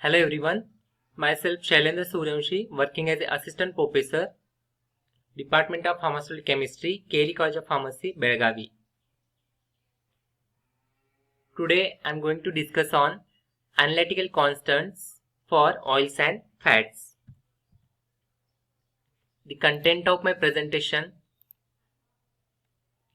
Hello everyone, myself Shailendra Suryavanshi, working as an Assistant Professor, Department of Pharmaceutical Chemistry, KLE College of Pharmacy, Belagavi. Today I am going to discuss on analytical constants for oils and fats. The content of my presentation: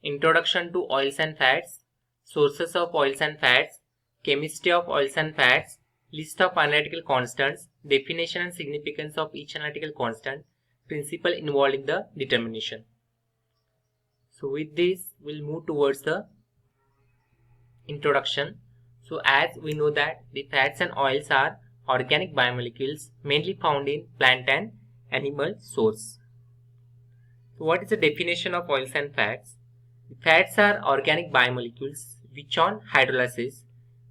Introduction to oils and fats, sources of oils and fats, chemistry of oils and fats, list of analytical constants, definition and significance of each analytical constant, principle involved in the determination. So with this, we'll move towards the introduction. So as we know that the fats and oils are organic biomolecules mainly found in plant and animal source. So what is the definition of oils and fats? The fats are organic biomolecules which on hydrolysis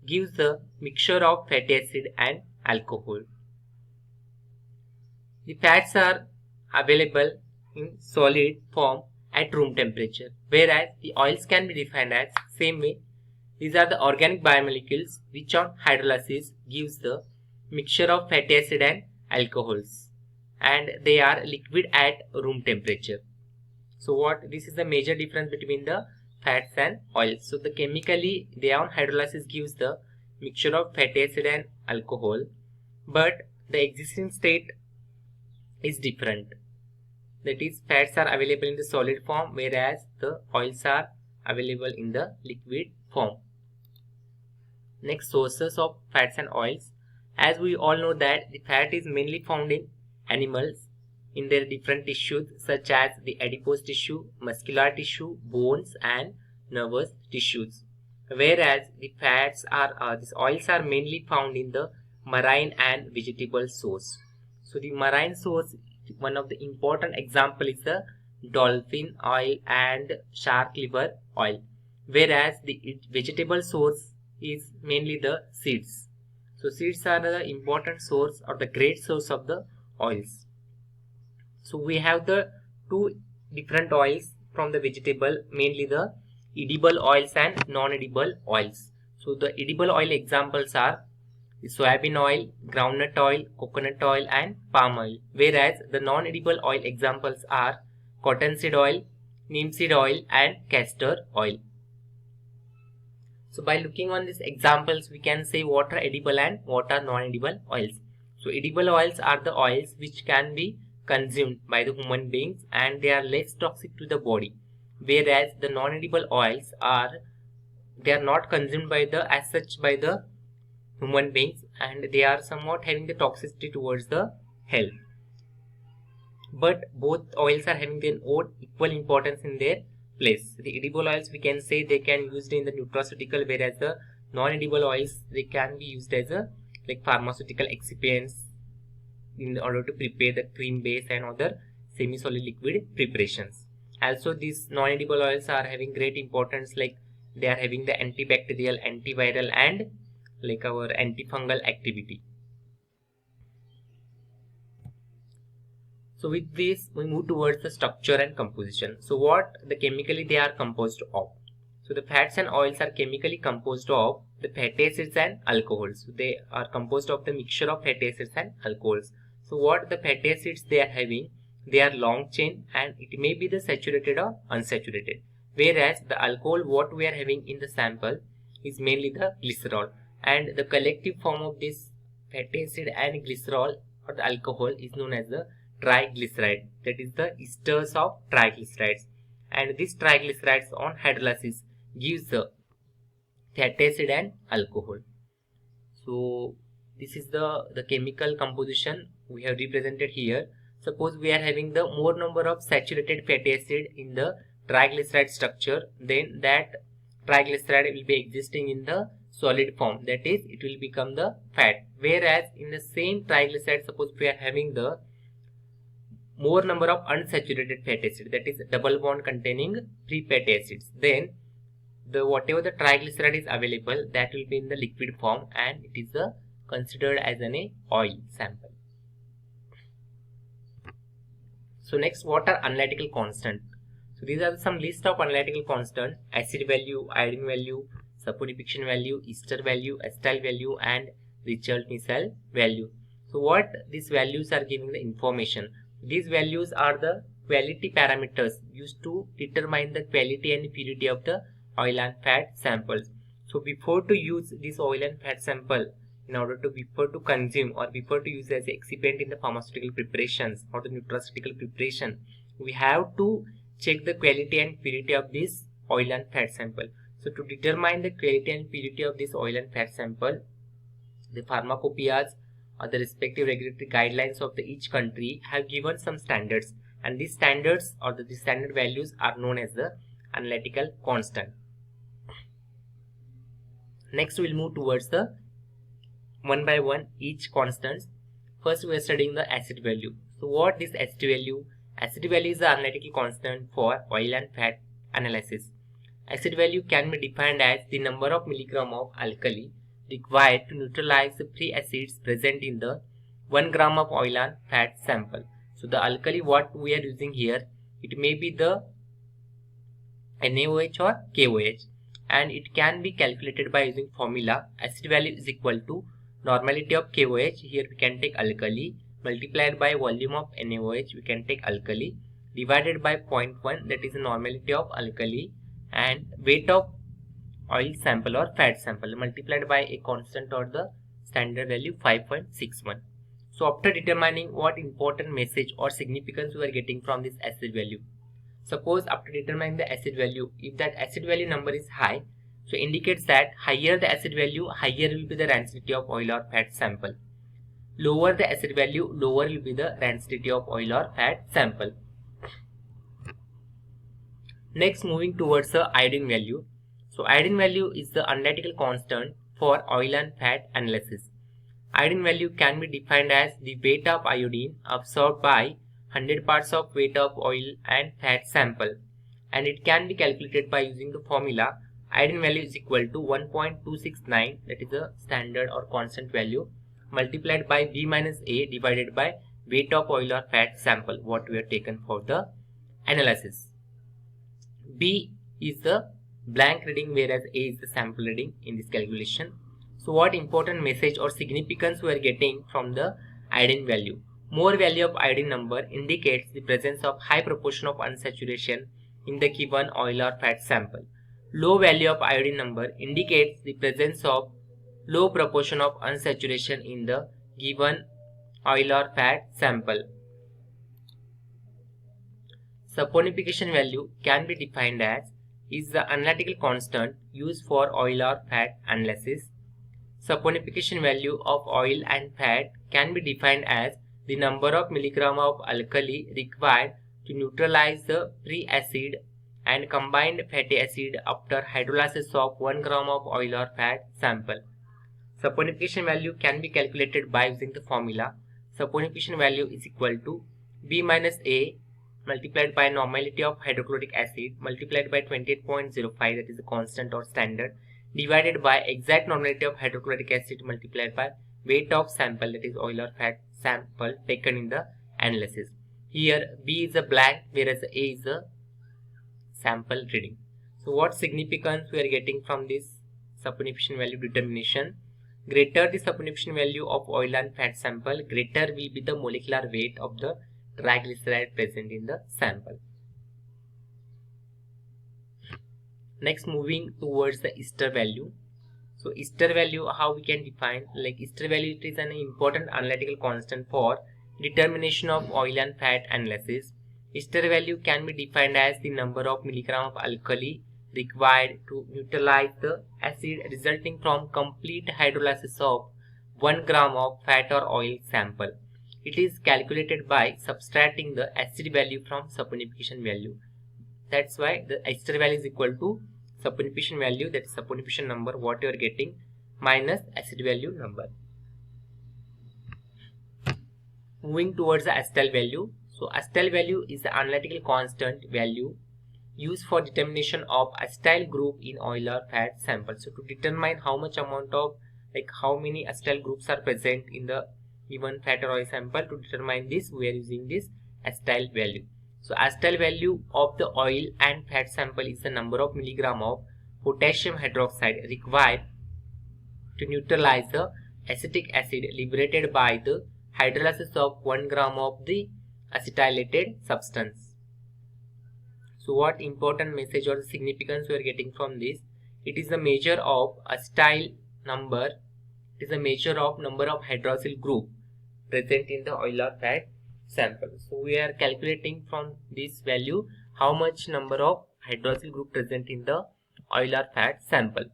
gives the mixture of fatty acid and alcohol. The fats are available in solid form at room temperature, whereas the oils can be defined as same way. These are the organic biomolecules which on hydrolysis gives the mixture of fatty acid and alcohols, and they are liquid at room temperature. So this is the major difference between the fats and oils. So the chemically they on hydrolysis gives the mixture of fatty acid and alcohol, but the existing state is different. That is, fats are available in the solid form, whereas the oils are available in the liquid form. Next, sources of fats and oils. As we all know that the fat is mainly found in animals in their different tissues such as the adipose tissue, muscular tissue, bones and nervous tissues. Whereas the these oils are mainly found in the marine and vegetable source. So the marine source, one of the important example is the dolphin oil and shark liver oil. Whereas the vegetable source is mainly the seeds. So seeds are the important source or the great source of the oils. So we have the two different oils from the vegetable, mainly the edible oils and non-edible oils. So the edible oil examples are the soybean oil, groundnut oil, coconut oil and palm oil. Whereas the non-edible oil examples are cottonseed oil, neem seed oil and castor oil. So by looking on these examples, we can say what are edible and what are non-edible oils. So edible oils are the oils which can be consumed by the human beings and they are less toxic to the body. Whereas the non-edible oils they are not consumed by the as such by the human beings and they are somewhat having the toxicity towards the health. But both oils are having their own equal importance in their place. The edible oils we can say they can be used in the nutraceutical, whereas the non-edible oils they can be used as a pharmaceutical excipients in order to prepare the cream base and other semi-solid liquid preparations. Also these non-edible oils are having great importance, like they are having the antibacterial, antiviral and our antifungal activity. So with this we move towards the structure and composition. So what the chemically they are composed of. So the fats and oils are chemically composed of the fatty acids and alcohols. So they are composed of the mixture of fatty acids and alcohols. So what the fatty acids they are having, they are long chain and it may be the saturated or unsaturated. Whereas the alcohol what we are having in the sample is mainly the glycerol, and the collective form of this fatty acid and glycerol or the alcohol is known as the triglyceride. That is the esters of triglycerides, and this triglycerides on hydrolysis gives the fatty acid and alcohol. So this is the chemical composition we have represented here. Suppose we are having the more number of saturated fatty acid in the triglyceride structure, then that triglyceride will be existing in the solid form, that is it will become the fat. Whereas in the same triglyceride, suppose we are having the more number of unsaturated fatty acid, that is double bond containing free fatty acids, then the whatever the triglyceride is available, that will be in the liquid form and it is considered as an oil sample. So next, what are analytical constant? So these are some list of analytical constant: acid value, iodine value, saponification value, ester value, acetyl value and result missile value. So what these values are giving the information. These values are the quality parameters used to determine the quality and purity of the oil and fat samples. So before to use this oil and fat sample, in order to before to consume or before to use as excipient in the pharmaceutical preparations or the nutraceutical preparation, we have to check the quality and purity of this oil and fat sample. So to determine the quality and purity of this oil and fat sample, the pharmacopoeias or the respective regulatory guidelines of each country have given some standards, and these standards or the standard values are known as the analytical constant. Next we will move towards the one by one each constants. First we are studying the acid value. So what is acid value? Acid value is the analytical constant for oil and fat analysis. Acid value can be defined as the number of milligram of alkali required to neutralize the free acids present in the 1 gram of oil and fat sample. So the alkali what we are using here, it may be the NaOH or KOH, and it can be calculated by using formula acid value is equal to normality of KOH, here we can take alkali, multiplied by volume of NaOH, we can take alkali, divided by 0.1, that is the normality of alkali, and weight of oil sample or fat sample multiplied by a constant or the standard value 5.61. So after determining what important message or significance we are getting from this acid value, suppose after determining the acid value, if that acid value number is high, so indicates that higher the acid value, higher will be the rancidity of oil or fat sample. Lower the acid value, lower will be the rancidity of oil or fat sample. Next, moving towards the iodine value. So iodine value is the analytical constant for oil and fat analysis. Iodine value can be defined as the weight of iodine absorbed by 100 parts of weight of oil and fat sample, and it can be calculated by using the formula iodine value is equal to 1.269, that is a standard or constant value, multiplied by B minus A divided by weight of oil or fat sample what we have taken for the analysis. B is the blank reading whereas A is the sample reading in this calculation. So what important message or significance we are getting from the iodine value? More value of iodine number indicates the presence of high proportion of unsaturation in the given oil or fat sample. Low value of iodine number indicates the presence of low proportion of unsaturation in the given oil or fat sample. Saponification value can be defined as is the analytical constant used for oil or fat analysis. Saponification value of oil and fat can be defined as the number of milligram of alkali required to neutralize the free acid and combined fatty acid after hydrolysis of 1 gram of oil or fat sample. Saponification value can be calculated by using the formula saponification value is equal to B minus A multiplied by normality of hydrochloric acid multiplied by 28.05, that is the constant or standard, divided by exact normality of hydrochloric acid multiplied by weight of sample, that is oil or fat sample taken in the analysis. Here B is a blank whereas A is a sample reading. So what significance we are getting from this saponification value determination? Greater the saponification value of oil and fat sample, greater will be the molecular weight of the triglyceride present in the sample. Next, moving towards the ester value. So ester value, how we can define? Like ester value, it is an important analytical constant for determination of oil and fat analysis. Ester value can be defined as the number of milligram of alkali required to neutralize the acid resulting from complete hydrolysis of 1 gram of fat or oil sample. It is calculated by subtracting the acid value from saponification value. That's why the ester value is equal to saponification value, that is saponification number what you are getting, minus acid value number. Moving towards the acetyl value. So acetyl value is the analytical constant value used for determination of acetyl group in oil or fat sample. So to determine how much amount of, like how many acetyl groups are present in the given fat or oil sample, to determine this we are using this acetyl value. So acetyl value of the oil and fat sample is the number of milligram of potassium hydroxide required to neutralize the acetic acid liberated by the hydrolysis of 1 gram of the acetylated substance. So what important message or significance we are getting from this? It is a measure of acetyl number. It is a measure of number of hydroxyl group present in the oil or fat sample. So we are calculating from this value how much number of hydroxyl group present in the oil or fat sample.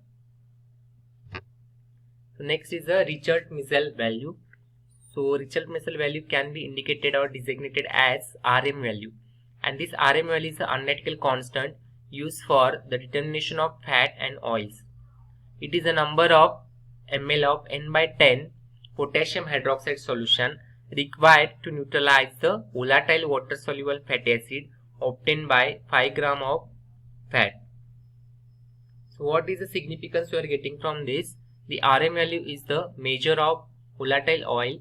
So next is the Richard-Missel value. So Richard-Missel value can be indicated or designated as RM value, and this RM value is an analytical constant used for the determination of fat and oils. It is a number of ml of n by 10 potassium hydroxide solution required to neutralize the volatile water soluble fatty acid obtained by 5 gram of fat. So what is the significance we are getting from this? The RM value is the measure of volatile oil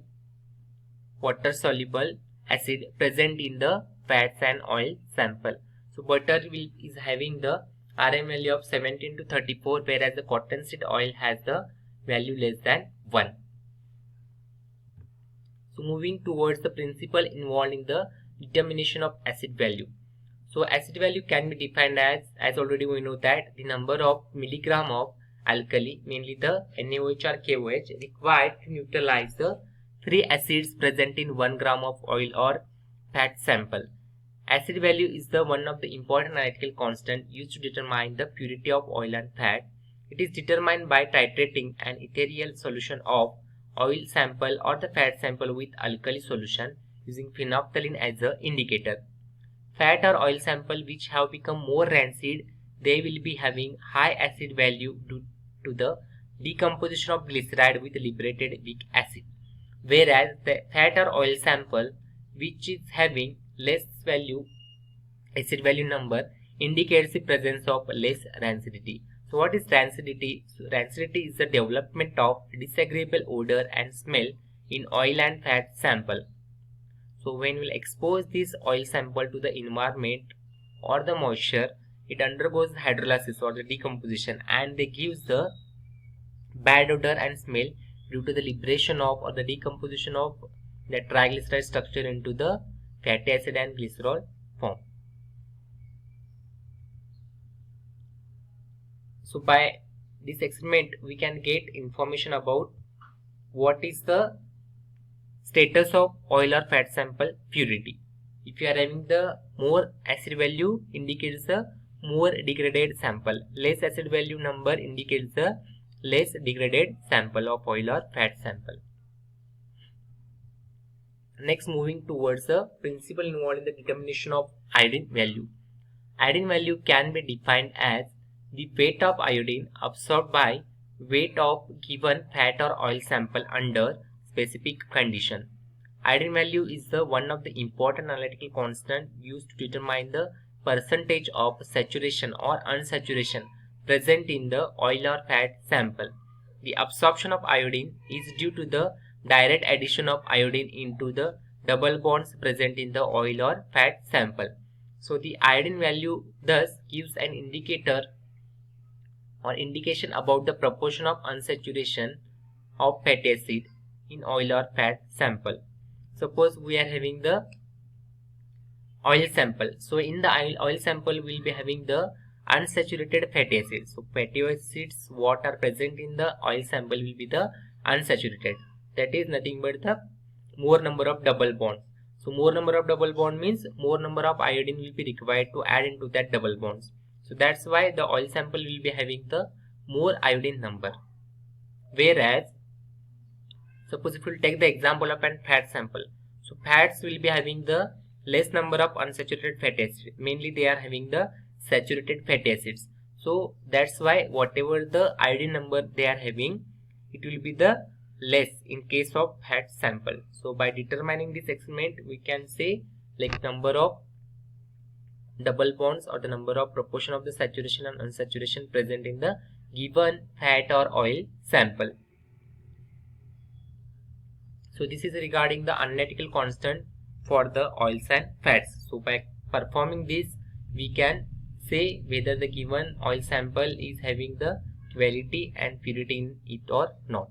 water soluble acid present in the fats and oil sample. So butter is having the RM value of 17 to 34, whereas the cottonseed oil has the value less than 1. So moving towards the principle involved in the determination of acid value. So acid value can be defined as already we know that the number of milligram of alkali, mainly the NaOH or KOH, required to neutralize the 3 acids present in 1 gram of oil or fat sample. Acid value is the one of the important analytical constant used to determine the purity of oil and fat. It is determined by titrating an ethereal solution of oil sample or the fat sample with alkali solution using phenolphthalein as an indicator. Fat or oil sample which have become more rancid, they will be having high acid value due to the decomposition of glyceride with liberated weak acid. Whereas the fat or oil sample which is having less value acid value number indicates the presence of less rancidity. So what is rancidity? So rancidity is the development of disagreeable odor and smell in oil and fat sample. So when we will expose this oil sample to the environment or the moisture, it undergoes hydrolysis or the decomposition, and they gives the bad odor and smell due to the liberation of or the decomposition of the triglyceride structure into the fatty acid and glycerol form. So by this experiment we can get information about what is the status of oil or fat sample purity. If you are having the more acid value indicates the more degraded sample, less acid value number indicates the less degraded sample of oil or fat sample. Next, moving towards the principle involved in the determination of iodine value. Iodine value can be defined as the weight of iodine absorbed by weight of given fat or oil sample under specific condition. Iodine value is the one of the important analytical constant used to determine the percentage of saturation or unsaturation present in the oil or fat sample. The absorption of iodine is due to the direct addition of iodine into the double bonds present in the oil or fat sample. So the iodine value thus gives an indicator or indication about the proportion of unsaturation of fatty acid in oil or fat sample. Suppose we are having the oil sample. So in the oil sample we will be having the unsaturated fatty acids. So fatty acids what are present in the oil sample will be the unsaturated. That is nothing but the more number of double bonds. So more number of double bond means more number of iodine will be required to add into that double bonds. So that's why the oil sample will be having the more iodine number. Whereas suppose if we will take the example of a fat sample. So fats will be having the less number of unsaturated fatty acids. Mainly they are having the saturated fatty acids. So that's why whatever the iodine number they are having, it will be the less in case of fat sample. So by determining this experiment we can say like number of double bonds or the number of proportion of the saturation and unsaturation present in the given fat or oil sample. So this is regarding the analytical constant for the oils and fats. So by performing this we can say whether the given oil sample is having the quality and purity in it or not.